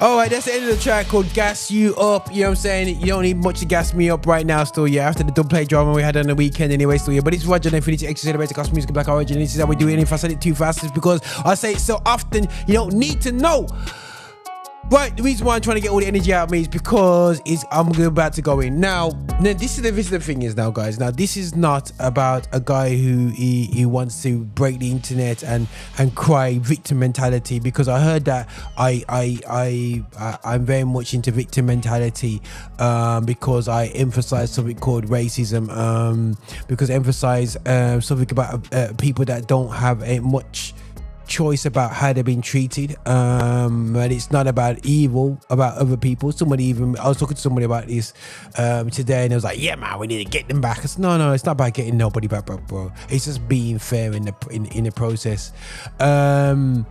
All right, that's the end of the track called Gas You Up. You know what I'm saying? You don't need much to gas me up right now still, yeah. After the dub play drama we had on the weekend anyway still, yeah. But it's Roger and Affinity, Xtra celebrating gospel music, black origin. This is how we do it. And if I said it too fast, it's because I say it so often, you don't need to know. Right, the reason why I'm trying to get all the energy out of me is because I'm about to go in. Now this is the thing is now, guys. Now, this is not about a guy who he wants to break the internet and cry victim mentality, because I heard that I'm very much into victim mentality because I emphasize something called racism, because I emphasize something about people that don't have a much choice about how they're being treated, and it's not about evil about other people. I was talking to somebody about this today, and I was like, yeah man, we need to get them back. I said, no, it's not about getting nobody back, bro. It's just being fair in the process, and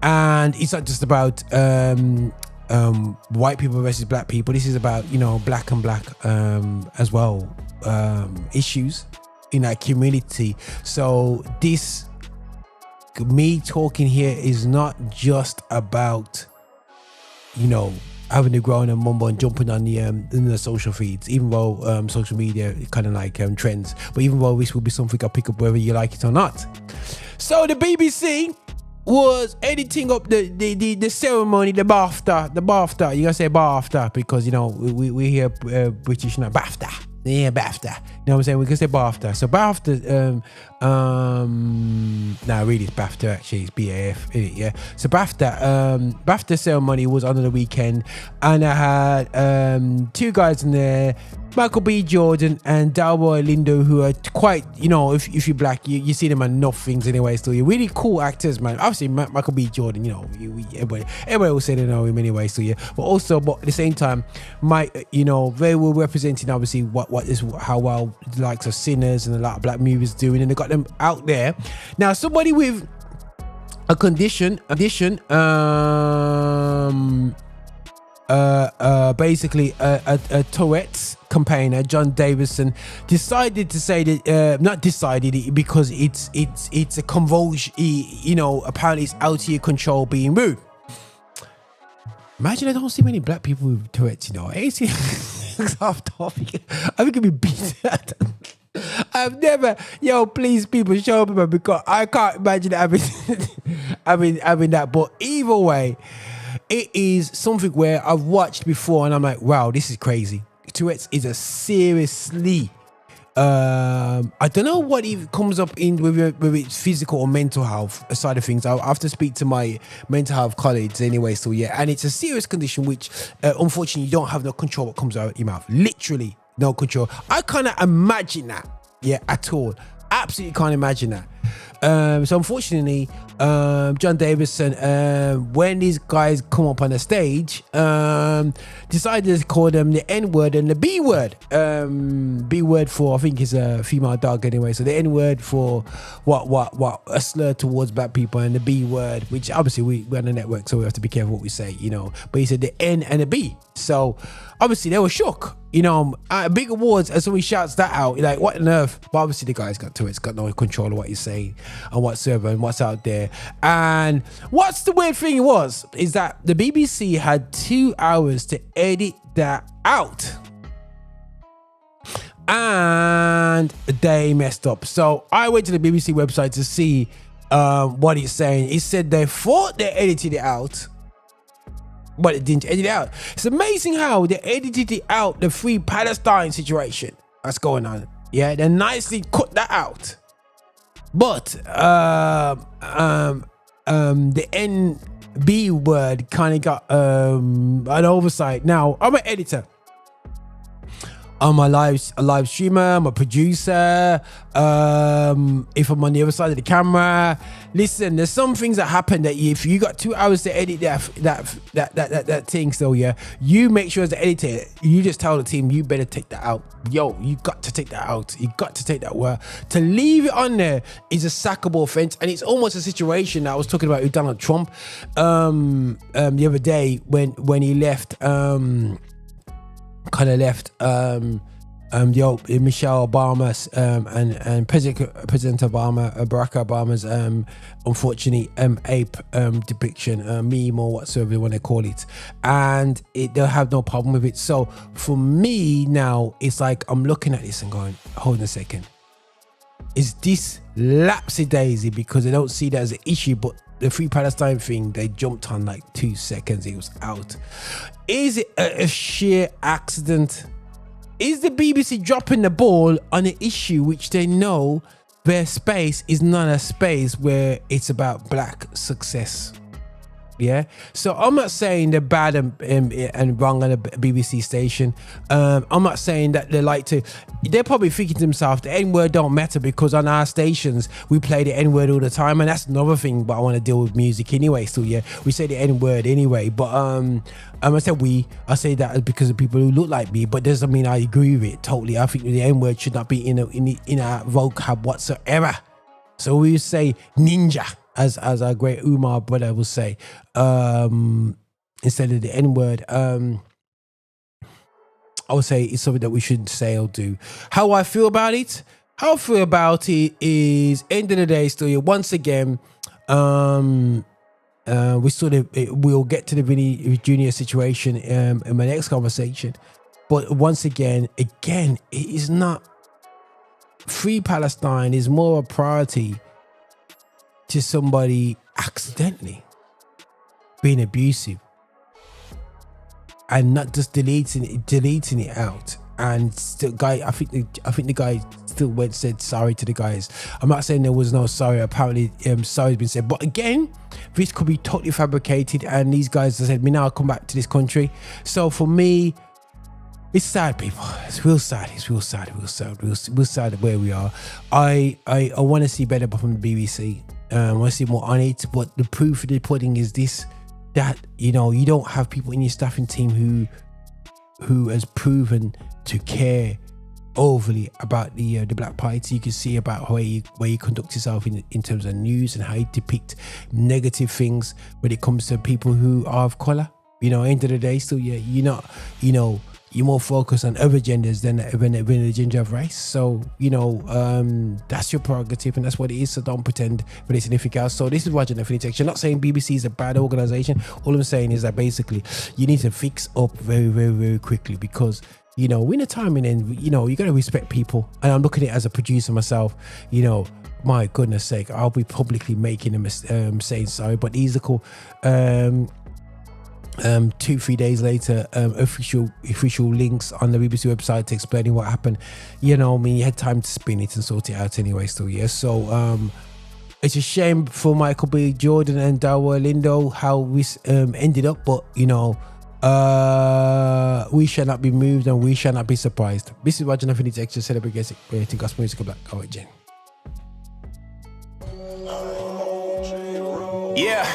it's not just about white people versus black people. This is about, you know, black and black as well, issues in our community. So this me talking here is not just about, you know, having to grow and mumble and jumping on the in the social feeds, even though social media kind of like trends, but even though this will be something I pick up whether you like it or not. So the BBC was editing up the ceremony, the BAFTA. You gotta say BAFTA because, you know, we hear British now, BAFTA. Yeah, BAFTA. You know what I'm saying? We can say BAFTA. So BAFTA, really it's BAFTA actually. It's BAF, yeah. So BAFTA ceremony was on the weekend, and I had two guys in there, Michael B. Jordan and Delroy Lindo, who are quite, you know, if you're black, you see them on enough things anyway. Still, you're really cool actors, man. Obviously, Michael B. Jordan, you know, everybody will say they know him anyway. So yeah, but at the same time, you know, very well representing obviously how well the likes of Sinners and a lot of black movies doing, and they got them out there. Now, somebody with a condition, basically a Tourette's campaigner, John Davison, decided to say that not decided it because it's a convulsion, you know, apparently it's out of your control being rude. Imagine I don't see many black people with Tourette's, you know. I ain't seen off topic. I think it'd be beat. I've never, please people show me, because I can't imagine having that. But either way, it is something where I've watched before and I'm like, wow, this is crazy. Tourette's is a seriously, I don't know what it comes up in with its physical or mental health side of things. I'll have to speak to my mental health colleagues anyway. So yeah, and it's a serious condition which unfortunately you don't have no control what comes out of your mouth. Literally no control. I can't imagine that, at all. Absolutely can't imagine that. So unfortunately, John Davison, when these guys come up on the stage, decided to call them the N-word and the B-word. B-word for, I think it's a female dog anyway. So the N-word for what a slur towards black people, and the B-word, which obviously we're on the network, so we have to be careful what we say, you know. But he said the N and the B. So obviously they were shook. You know, at big awards, and somebody shouts that out, you're like, what on earth? But obviously the guy's got to it. It's got no control of what he's saying and whatsoever and what's out there. And what's the weird thing is that the BBC had 2 hours to edit that out. And they messed up. So I went to the BBC website to see what it's saying. It said they thought they edited it out, but it didn't edit it out. It's amazing how they edited it out, the Free Palestine situation that's going on. Yeah, they nicely cut that out. But the NB word kind of got an oversight. Now, I'm an editor. I'm a live streamer, I'm a producer. If I'm on the other side of the camera, listen, there's some things that happen that if you got 2 hours to edit that thing, so yeah, you make sure as the editor, you just tell the team, you better take that out. Yo, you got to take that out. You got to take that word. To leave it on there is a sackable offense, and it's almost a situation that I was talking about with Donald Trump the other day when he left. Michelle Obama's and President Obama, Barack Obama's unfortunately ape depiction, meme or whatsoever you want to call it, and they'll have no problem with it. So for me now, it's like I'm looking at this and going, hold on a second, is this lapsy daisy because they don't see that as an issue? But the Free Palestine thing, they jumped on like 2 seconds, it was out. Is it a sheer accident? Is the BBC dropping the ball on an issue which they know their space is not a space where it's about black success? Yeah, so I'm not saying they're bad and wrong on a BBC station. I'm not saying that they like to. They're probably thinking to themselves, the N-word don't matter because on our stations we play the N-word all the time, and that's another thing. But I want to deal with music anyway. So yeah, we say the N-word anyway. But I said I say that because of people who look like me, but doesn't mean I agree with it totally. I think the N-word should not be in our vocab whatsoever. So we say ninja, as our great Umar brother will say, instead of the N-word. I would say it's something that we shouldn't say or do. How I feel about it? How I feel about it is, end of the day, still once again, we'll get to the Vinny Junior situation in my next conversation. But once again, it is not. Free Palestine is more a priority to somebody accidentally being abusive and not just deleting it out. And still, I think the guy still said sorry to the guys. I'm not saying there was no sorry. Apparently, sorry's been said. But again, this could be totally fabricated. And these guys have said, "Me now, I'll come back to this country." So for me, it's sad, people. It's real sad. It's real sad. Real sad where we are. I want to see better from the BBC. I want to see more on it. But the proof of the pudding is this: that you don't have people in your staffing team who has proven to care overly about the Black Party. You can see about where you conduct yourself in terms of news and how you depict negative things when it comes to people who are of color. End of the day, still, yeah, you're more focused on other genders than the gender of race. So, that's your prerogative and that's what it is. So don't pretend that it's anything else. So this is watching Affinity. I'm not saying BBC is a bad organization. All I'm saying is that basically you need to fix up very, very, very quickly because, we're in a time and you got to respect people. And I'm looking at it as a producer myself, my goodness sake, I'll be publicly making a saying sorry, but these are cool. 2-3 days later, official links on the BBC website to explaining what happened. You had time to spin it and sort it out anyway still, yeah. So it's a shame for Michael B. Jordan and Delroy Lindo how this ended up, but we shall not be moved and we shall not be surprised. This is watching Affinity Xtra, celebrating gospel music of black. Go ahead, Jen. Yeah.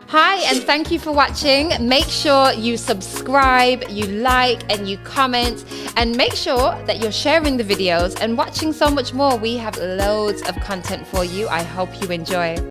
Hi, and thank you for watching. Make sure you subscribe, you like, and you comment, and make sure that you're sharing the videos and watching so much more. We have loads of content for you. I hope you enjoy.